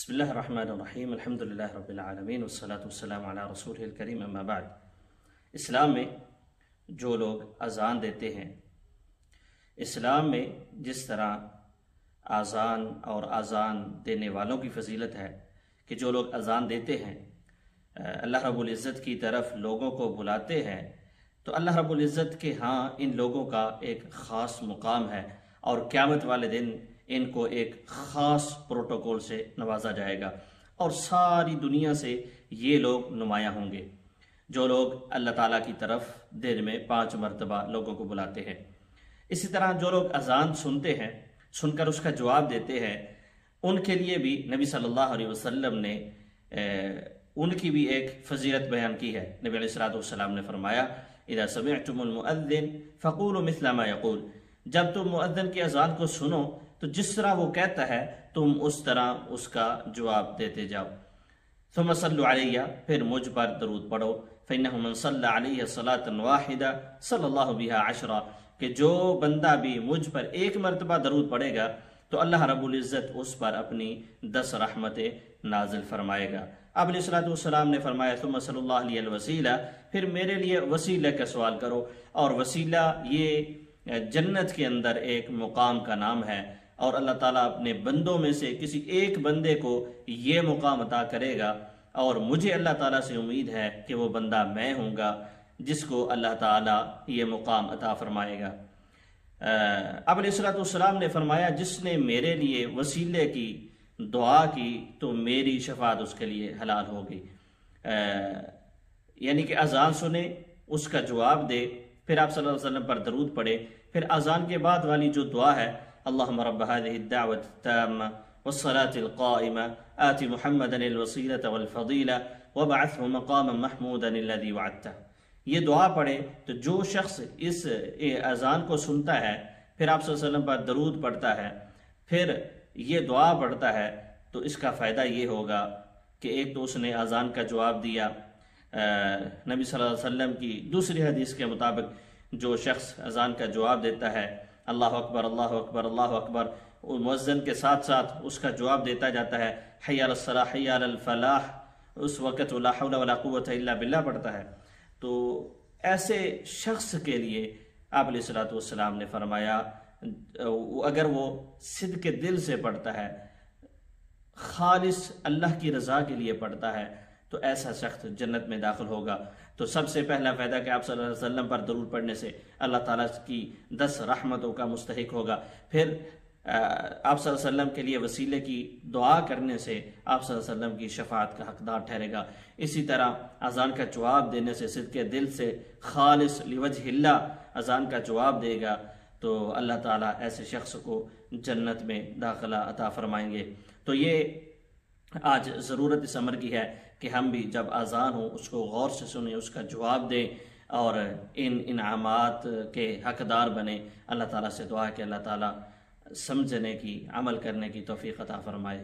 بسم اللہ الرحمن الرحیم الحمدللہ رب العالمین والصلاة والسلام علی رسولہ الکریم اما بعد۔ اسلام میں جو لوگ اذان دیتے ہیں، اسلام میں جس طرح اذان اور اذان دینے والوں کی فضیلت ہے کہ جو لوگ اذان دیتے ہیں اللہ رب العزت کی طرف لوگوں کو بلاتے ہیں، تو اللہ رب العزت کے ہاں ان لوگوں کا ایک خاص مقام ہے اور قیامت والے دن ان کو ایک خاص پروٹوکول سے نوازا جائے گا اور ساری دنیا سے یہ لوگ نمایاں ہوں گے جو لوگ اللہ تعالیٰ کی طرف دن میں 5 مرتبہ لوگوں کو بلاتے ہیں۔ اسی طرح جو لوگ اذان سنتے ہیں، سن کر اس کا جواب دیتے ہیں، ان کے لیے بھی نبی صلی اللہ علیہ وسلم نے ان کی بھی ایک فضیلت بیان کی ہے۔ نبی علیہ السلام نے فرمایا اذا سمعتم المؤذن فقولوا مثل ما يقول، جب تم مؤذن کی اذان کو سنو تو جس طرح وہ کہتا ہے تم اس طرح اس کا جواب دیتے جاؤ۔ ثم صلوا علیہ، پھر مجھ پر درود پڑھو، فإنه من صلى علیہ صلاة واحدہ صلی اللہ بها عشرہ، کہ جو بندہ بھی مجھ پر ایک مرتبہ درود پڑھے گا تو اللہ رب العزت اس پر اپنی 10 رحمتیں نازل فرمائے گا۔ آپ علیہ السلام نے فرمایا ثم صلی اللہ علیہ الوسیلہ، پھر میرے لیے وسیلہ کا سوال کرو، اور وسیلہ یہ جنت کے اندر ایک مقام کا نام ہے، اور اللہ تعالیٰ اپنے بندوں میں سے کسی ایک بندے کو یہ مقام عطا کرے گا، اور مجھے اللہ تعالیٰ سے امید ہے کہ وہ بندہ میں ہوں گا جس کو اللہ تعالیٰ یہ مقام عطا فرمائے گا۔ اب علیہ السلام نے فرمایا جس نے میرے لیے وسیلے کی دعا کی تو میری شفاعت اس کے لیے حلال ہوگی۔ یعنی کہ اذان سنے، اس کا جواب دے، پھر آپ صلی اللہ علیہ وسلم پر درود پڑھے، پھر اذان کے بعد والی جو دعا ہے اللہم رب هذه الدعوة التامة والصلاة القائمة آت محمدا الوسيلة والفضيلة وابعثه مقاما محمودا الذي وعدته، یہ دعا پڑھے تو جو شخص اس اذان کو سنتا ہے، پھر آپ صلی اللہ علیہ وسلم پر درود پڑھتا ہے، پھر یہ دعا پڑھتا ہے، تو اس کا فائدہ یہ ہوگا کہ ایک تو اس نے اذان کا جواب دیا۔ نبی صلی اللہ علیہ وسلم کی دوسری حدیث کے مطابق جو شخص اذان کا جواب دیتا ہے اللہ اکبر اللہ اکبر اللہ اکبر، مؤذن کے ساتھ ساتھ اس کا جواب دیتا جاتا ہے حی علی الصلاح حی علی الفلاح، اس وقت لا حول ولا قوت الا باللہ پڑھتا ہے۔ تو ایسے شخص کے لیے آپ علیہ السلام نے فرمایا اگر وہ صدق دل سے پڑھتا ہے، خالص اللہ کی رضا کے لیے پڑھتا ہے، تو ایسا شخص جنت میں داخل ہوگا۔ تو سب سے پہلا فائدہ کہ آپ صلی اللہ علیہ وسلم پر درود پڑھنے سے اللہ تعالیٰ کی 10 رحمتوں کا مستحق ہوگا، پھر آپ صلی اللہ علیہ وسلم کے لیے وسیلے کی دعا کرنے سے آپ صلی اللہ علیہ وسلم کی شفاعت کا حقدار ٹھہرے گا۔ اسی طرح اذان کا جواب دینے سے صدق دل سے خالص لوجہ اللہ اذان کا جواب دے گا تو اللہ تعالیٰ ایسے شخص کو جنت میں داخلہ عطا فرمائیں گے۔ تو یہ آج ضرورت اس امر کی ہے کہ ہم بھی جب اذان ہو اس کو غور سے سنیں، اس کا جواب دیں اور ان انعامات کے حقدار بنیں۔ اللہ تعالیٰ سے دعا ہے کہ اللہ تعالیٰ سمجھنے کی، عمل کرنے کی توفیق عطا فرمائے۔